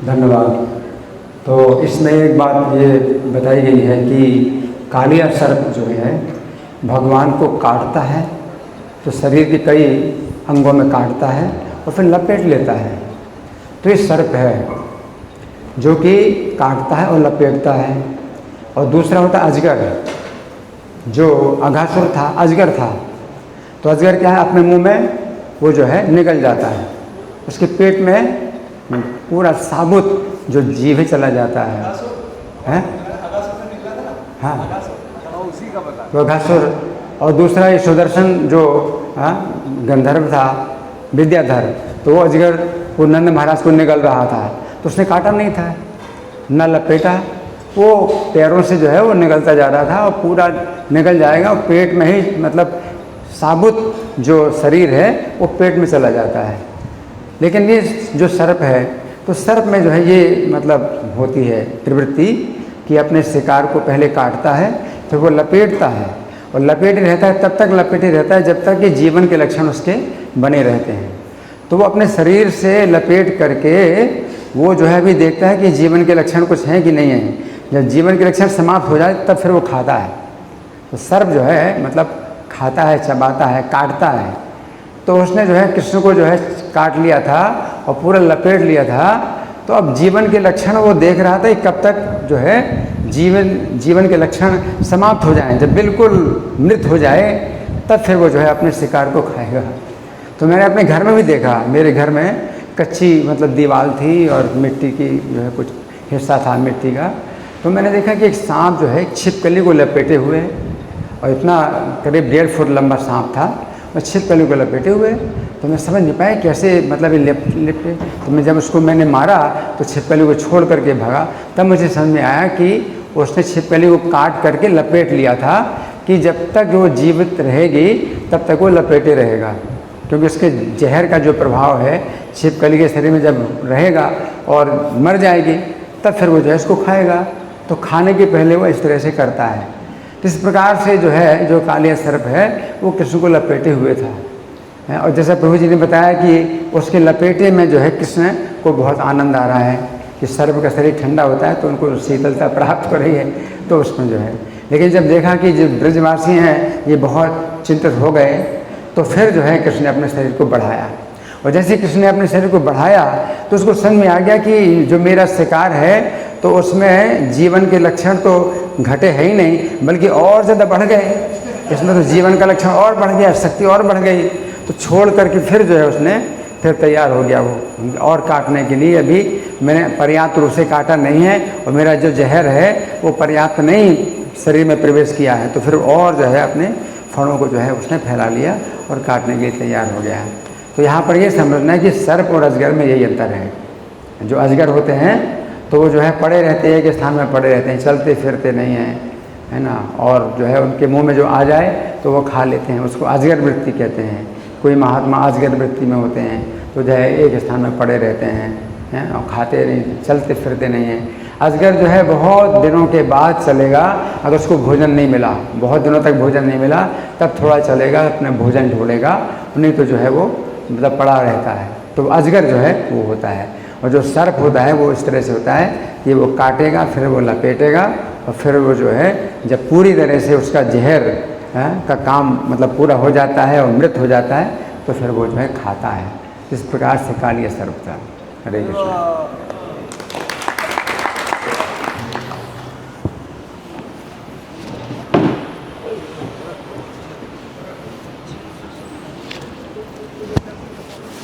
धन्यवाद। तो इसमें एक बात ये बताई गई है कि कालिया सर्प जो है भगवान को काटता है तो शरीर के कई अंगों में काटता है और फिर लपेट लेता है। तो ये सर्प है जो कि काटता है और लपेटता है। और दूसरा होता है अजगर, जो अघासुर था, अजगर था। तो अजगर क्या है, अपने मुंह में वो जो है निगल जाता है, उसके पेट में पूरा साबुत जो जीभ चला जाता है। हैं? हाँ, तो अघासुर। और दूसरा ये सुदर्शन जो गंधर्व था, विद्याधर, तो वो अजगर वो नंद महाराज को निगल रहा था तो उसने काटा नहीं था, न लपेटा, वो पैरों से जो है वो निगलता जा रहा था और पूरा निगल जाएगा और पेट में ही मतलब साबुत जो शरीर है वो पेट में चला जाता है। लेकिन ये जो सर्प है, तो सर्प में जो है ये मतलब होती है प्रवृत्ति कि अपने शिकार को पहले काटता है फिर वो लपेटता है और लपेटे रहता है, तब तक लपेटे रहता है जब तक कि जीवन के लक्षण उसके बने रहते हैं। तो वो अपने शरीर से लपेट करके वो जो है अभी देखता है कि जीवन के लक्षण कुछ हैं कि नहीं हैं। जब जीवन के लक्षण समाप्त हो जाए तब फिर वो खाता है। तो सर्प जो है मतलब खाता है, चबाता है, काटता है। तो उसने जो है कृष्ण को जो है काट लिया था और पूरा लपेट लिया था। तो अब जीवन के लक्षण वो देख रहा था कि कब तक जो है जीवन के लक्षण समाप्त हो जाएं, जब बिल्कुल मृत हो जाए तब फिर वो जो है अपने शिकार को खाएगा। तो मैंने अपने घर में भी देखा, मेरे घर में कच्ची मतलब दीवार थी और मिट्टी की जो है कुछ हिस्सा था मिट्टी का। तो मैंने देखा कि एक सांप जो है छिपकली को लपेटे हुए है और इतना करीब 1.5 फुट लंबा सांप था और छिपकली को लपेटे हुए। तो मैं समझ नहीं पाया कैसे मतलब ये लिपटे। तो मैं जब उसको मैंने मारा तो छिपकली को छोड़ करके भागा। तब मुझे समझ में आया कि उसने छिपकली को काट करके लपेट लिया था कि जब तक वो जीवित रहेगी तब तक वो लपेटे रहेगा, क्योंकि उसके जहर का जो प्रभाव है छिपकली के शरीर में जब रहेगा और मर जाएगी तब फिर वो जो है इसको खाएगा। तो खाने के पहले वो इस तरह से करता है। इस प्रकार से जो है जो कालिया सर्प है वो कृष्ण को लपेटे हुए था। और जैसा प्रभु जी ने बताया कि उसके लपेटे में जो है कृष्ण को बहुत आनंद आ रहा है कि सर्प का शरीर ठंडा होता है तो उनको शीतलता प्राप्त हो रही है, तो उसमें जो है। लेकिन जब देखा कि जो ब्रजवासी हैं ये बहुत चिंतित हो गए तो फिर जो है कृष्ण ने अपने शरीर को बढ़ाया। और जैसे कृष्ण ने अपने शरीर को बढ़ाया तो उसको समझ में आ गया कि जो मेरा शिकार है तो उसमें जीवन के लक्षण तो घटे है ही नहीं बल्कि और ज़्यादा बढ़ गए। इसमें तो जीवन का लक्षण और बढ़ गया, शक्ति और बढ़ गई। तो छोड़ करके फिर जो है उसने फिर तैयार हो गया वो और काटने के लिए। अभी मैंने पर्याप्त रूप से काटा नहीं है और मेरा जो जहर है वो पर्याप्त नहीं शरीर में प्रवेश किया है। तो फिर और जो है अपने फणों को जो है उसने फैला लिया और काटने के लिए तैयार हो गया। तो यहाँ पर ये समझना है कि सर्प और अजगर में यही अंतर है। जो अजगर होते हैं तो वो जो है पड़े रहते हैं, एक स्थान में पड़े रहते हैं, चलते फिरते नहीं हैं, है ना। और जो है उनके मुंह में जो आ जाए तो वो खा लेते हैं, उसको अजगर वृत्ति कहते हैं। कोई महात्मा अजगर वृत्ति में होते हैं तो जो है एक स्थान में पड़े रहते हैं और खाते नहीं, चलते फिरते नहीं हैं। अजगर जो है बहुत दिनों के बाद चलेगा, अगर उसको भोजन नहीं मिला, बहुत दिनों तक भोजन नहीं मिला तब थोड़ा चलेगा, अपने भोजन ढूंढेगा, नहीं तो जो है वो मतलब पड़ा रहता है। तो अजगर जो है वो होता है। और जो सर्प होता है वो इस तरह से होता है कि वो काटेगा फिर वो लपेटेगा और फिर वो जो है जब पूरी तरह से उसका जहर का काम मतलब पूरा हो जाता है और मृत हो जाता है तो फिर वो जो है खाता है। इस प्रकार से कालिया सर्प था। हरे कृष्ण।